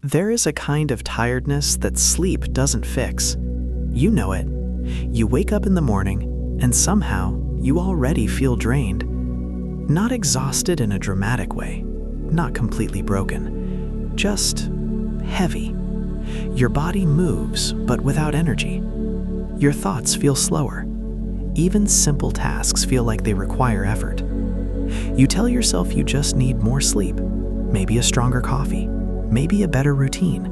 There is a kind of tiredness that sleep doesn't fix. You know it. You wake up in the morning, and somehow you already feel drained. Not exhausted in a dramatic way, not completely broken, just heavy. Your body moves, but without energy. Your thoughts feel slower. Even simple tasks feel like they require effort. You tell yourself you just need more sleep, maybe a stronger coffee, maybe a better routine.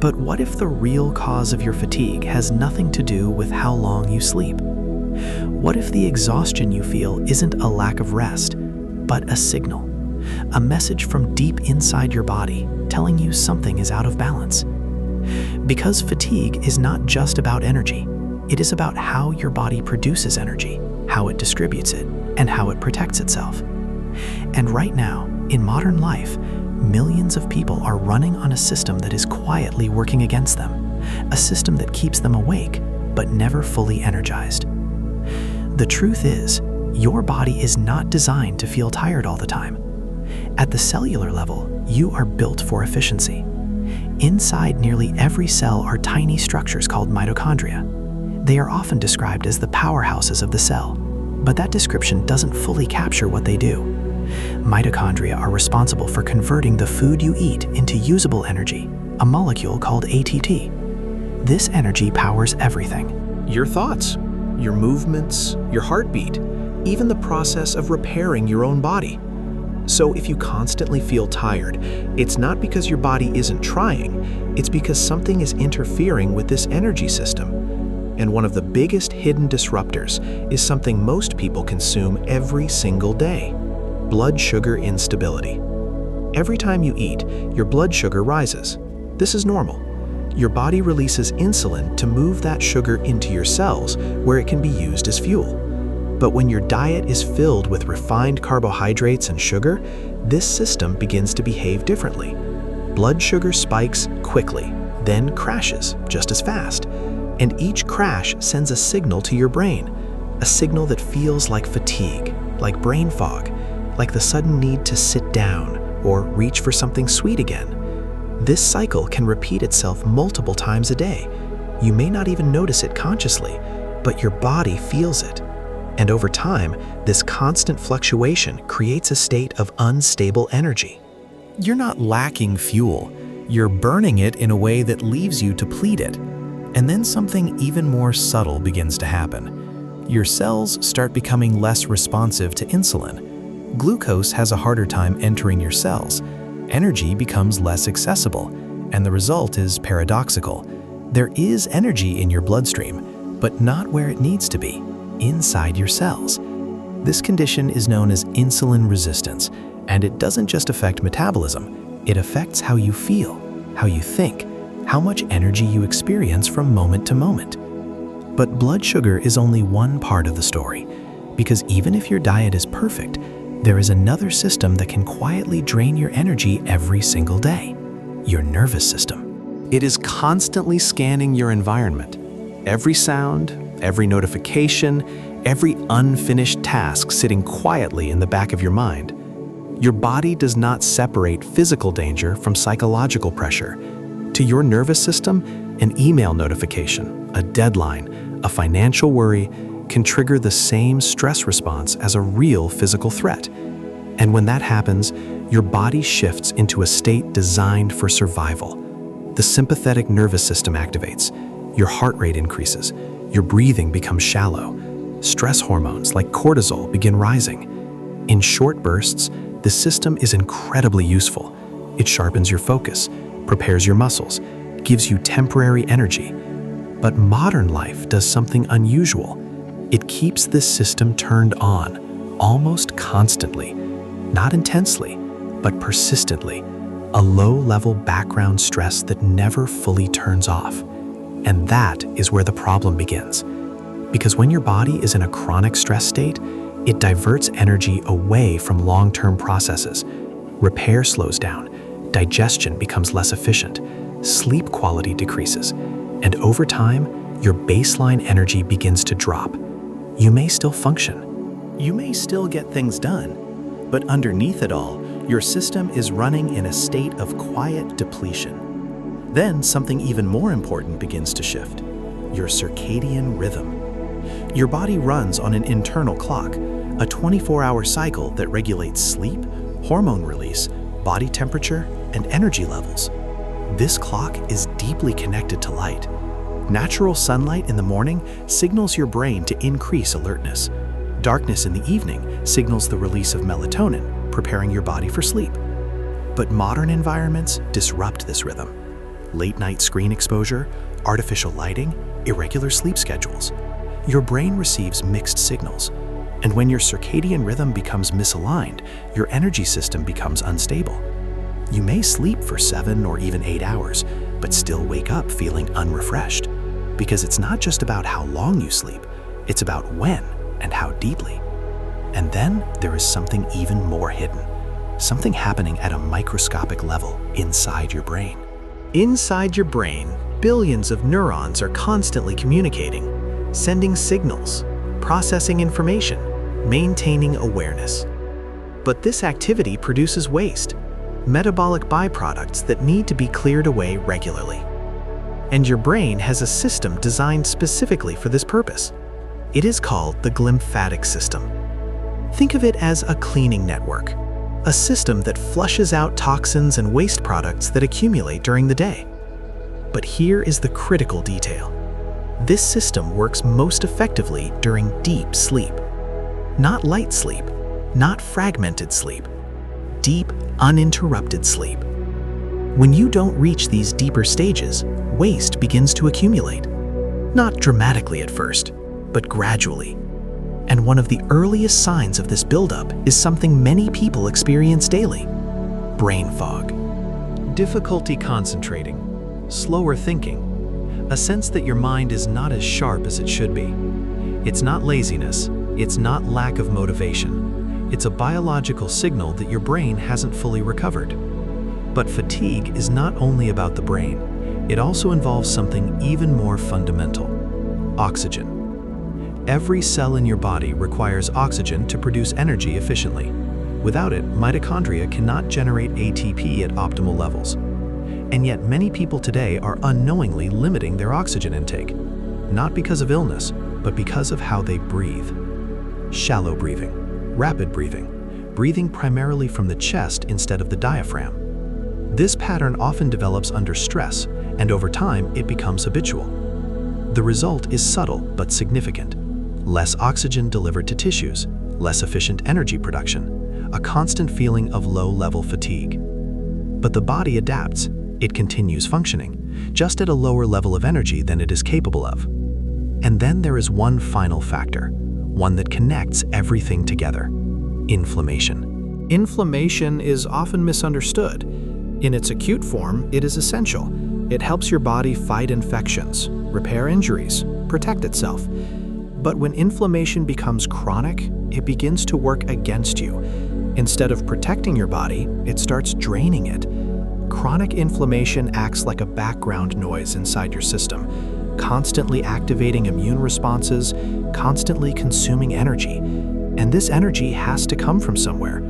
But what if the real cause of your fatigue has nothing to do with how long you sleep? What if the exhaustion you feel isn't a lack of rest, but a signal, a message from deep inside your body telling you something is out of balance? Because fatigue is not just about energy, it is about how your body produces energy, how it distributes it, and how it protects itself. And right now, in modern life, millions of people are running on a system that is quietly working against them, a system that keeps them awake, but never fully energized. The truth is, your body is not designed to feel tired all the time. At the cellular level, you are built for efficiency. Inside nearly every cell are tiny structures called mitochondria. They are often described as the powerhouses of the cell, but that description doesn't fully capture what they do. Mitochondria are responsible for converting the food you eat into usable energy, a molecule called ATP. This energy powers everything. Your thoughts, your movements, your heartbeat, even the process of repairing your own body. So if you constantly feel tired, it's not because your body isn't trying, it's because something is interfering with this energy system. And one of the biggest hidden disruptors is something most people consume every single day: blood sugar instability. Every time you eat, your blood sugar rises. This is normal. Your body releases insulin to move that sugar into your cells where it can be used as fuel. But when your diet is filled with refined carbohydrates and sugar, this system begins to behave differently. Blood sugar spikes quickly, then crashes just as fast. And each crash sends a signal to your brain, a signal that feels like fatigue, like brain fog, like the sudden need to sit down or reach for something sweet again. This cycle can repeat itself multiple times a day. You may not even notice it consciously, but your body feels it. And over time, this constant fluctuation creates a state of unstable energy. You're not lacking fuel. You're burning it in a way that leaves you depleted. And then something even more subtle begins to happen. Your cells start becoming less responsive to insulin. Glucose has a harder time entering your cells. Energy becomes less accessible, and the result is paradoxical. There is energy in your bloodstream, but not where it needs to be, inside your cells. This condition is known as insulin resistance, and it doesn't just affect metabolism, it affects how you feel, how you think, how much energy you experience from moment to moment. But blood sugar is only one part of the story, because even if your diet is perfect, there is another system that can quietly drain your energy every single day: your nervous system. It is constantly scanning your environment. Every sound, every notification, every unfinished task sitting quietly in the back of your mind. Your body does not separate physical danger from psychological pressure. To your nervous system, an email notification, a deadline, a financial worry can trigger the same stress response as a real physical threat. And when that happens, your body shifts into a state designed for survival. The sympathetic nervous system activates, your heart rate increases, your breathing becomes shallow, stress hormones like cortisol begin rising. In short bursts, the system is incredibly useful. It sharpens your focus, prepares your muscles, gives you temporary energy. But modern life does something unusual. It keeps this system turned on, almost constantly, not intensely, but persistently, a low-level background stress that never fully turns off. And that is where the problem begins. Because when your body is in a chronic stress state, it diverts energy away from long-term processes. Repair slows down, digestion becomes less efficient, sleep quality decreases, and over time, your baseline energy begins to drop. You may still function. You may still get things done, but underneath it all, Your system is running in a state of quiet depletion. Then something even more important begins to shift: your circadian rhythm. Your body runs on an internal clock, a 24-hour cycle that regulates sleep, hormone release, body temperature, and energy levels. This clock is deeply connected to light. Natural sunlight in the morning signals your brain to increase alertness. Darkness in the evening signals the release of melatonin, preparing your body for sleep. But modern environments disrupt this rhythm. Late-night screen exposure, artificial lighting, irregular sleep schedules. Your brain receives mixed signals. And when your circadian rhythm becomes misaligned, your energy system becomes unstable. You may sleep for 7 or even 8 hours, but still wake up feeling unrefreshed. Because it's not just about how long you sleep, it's about when and how deeply. And then there is something even more hidden, something happening at a microscopic level inside your brain. Inside your brain, billions of neurons are constantly communicating, sending signals, processing information, maintaining awareness. But this activity produces waste, metabolic byproducts that need to be cleared away regularly. And your brain has a system designed specifically for this purpose. It is called the glymphatic system. Think of it as a cleaning network, a system that flushes out toxins and waste products that accumulate during the day. But here is the critical detail. This system works most effectively during deep sleep. Not light sleep, not fragmented sleep, deep, uninterrupted sleep. When you don't reach these deeper stages, waste begins to accumulate. Not dramatically at first, but gradually. And one of the earliest signs of this buildup is something many people experience daily: brain fog. Difficulty concentrating, slower thinking, a sense that your mind is not as sharp as it should be. It's not laziness, it's not lack of motivation. It's a biological signal that your brain hasn't fully recovered. But fatigue is not only about the brain, it also involves something even more fundamental: oxygen. Every cell in your body requires oxygen to produce energy efficiently. Without it, mitochondria cannot generate ATP at optimal levels. And yet many people today are unknowingly limiting their oxygen intake, not because of illness, but because of how they breathe. Shallow breathing, rapid breathing, breathing primarily from the chest instead of the diaphragm. This pattern often develops under stress, and over time it becomes habitual. The result is subtle but significant: less oxygen delivered to tissues, less efficient energy production, a constant feeling of low-level fatigue. But the body adapts. It continues functioning, just at a lower level of energy than it is capable of. And then there is one final factor, one that connects everything together: inflammation. Inflammation is often misunderstood. In its acute form, it is essential. It helps your body fight infections, repair injuries, protect itself. But when inflammation becomes chronic, it begins to work against you. Instead of protecting your body, it starts draining it. Chronic inflammation acts like a background noise inside your system, constantly activating immune responses, constantly consuming energy. And this energy has to come from somewhere.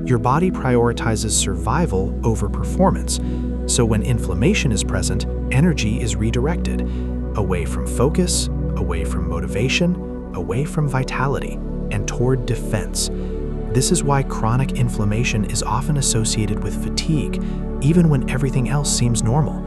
Your body prioritizes survival over performance. So when inflammation is present, energy is redirected away from focus, away from motivation, away from vitality, and toward defense. This is why chronic inflammation is often associated with fatigue, even when everything else seems normal.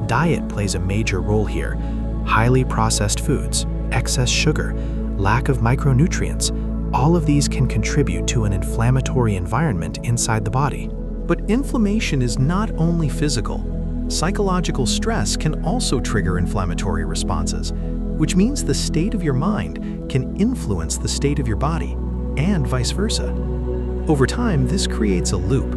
Diet plays a major role here. Highly processed foods, excess sugar, lack of micronutrients, all of these can contribute to an inflammatory environment inside the body. But inflammation is not only physical. Psychological stress can also trigger inflammatory responses, which means the state of your mind can influence the state of your body, and vice versa. Over time, this creates a loop.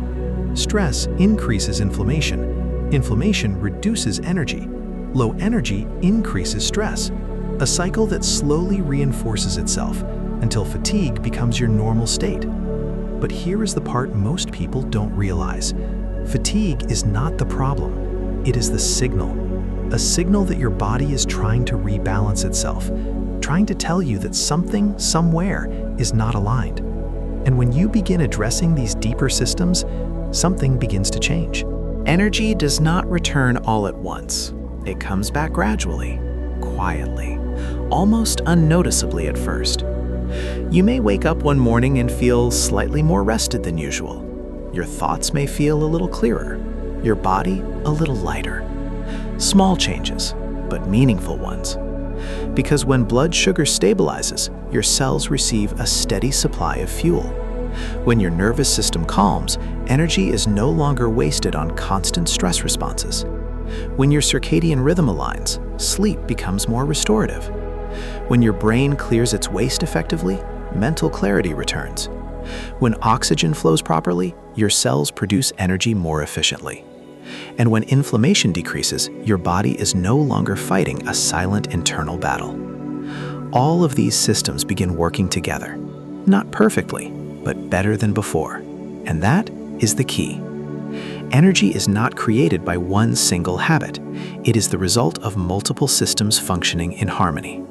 Stress increases inflammation. Inflammation reduces energy. Low energy increases stress. A cycle that slowly reinforces itself until fatigue becomes your normal state. But here is the part most people don't realize. Fatigue is not the problem. It is the signal. A signal that your body is trying to rebalance itself, trying to tell you that something, somewhere, is not aligned. And when you begin addressing these deeper systems, something begins to change. Energy does not return all at once. It comes back gradually, quietly, almost unnoticeably at first. You may wake up one morning and feel slightly more rested than usual. Your thoughts may feel a little clearer, your body a little lighter. Small changes, but meaningful ones. Because when blood sugar stabilizes, your cells receive a steady supply of fuel. When your nervous system calms, energy is no longer wasted on constant stress responses. When your circadian rhythm aligns, sleep becomes more restorative. When your brain clears its waste effectively, mental clarity returns. When oxygen flows properly, your cells produce energy more efficiently. And when inflammation decreases, your body is no longer fighting a silent internal battle. All of these systems begin working together, not perfectly, but better than before. And that is the key. Energy is not created by one single habit. It is the result of multiple systems functioning in harmony.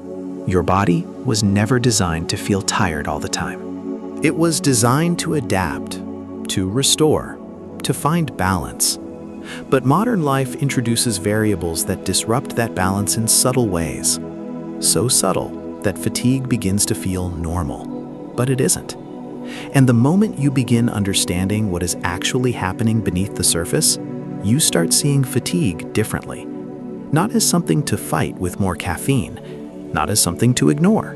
Your body was never designed to feel tired all the time. It was designed to adapt, to restore, to find balance. But modern life introduces variables that disrupt that balance in subtle ways. So subtle that fatigue begins to feel normal, but it isn't. And the moment you begin understanding what is actually happening beneath the surface, you start seeing fatigue differently. Not as something to fight with more caffeine, not as something to ignore,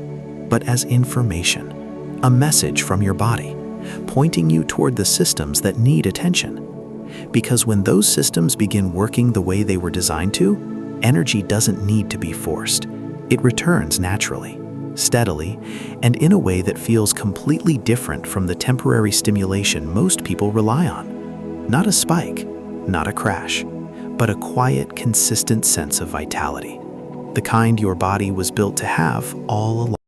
but as information, a message from your body, pointing you toward the systems that need attention. Because when those systems begin working the way they were designed to, energy doesn't need to be forced. It returns naturally, steadily, and in a way that feels completely different from the temporary stimulation most people rely on. Not a spike, not a crash, but a quiet, consistent sense of vitality. The kind your body was built to have all along.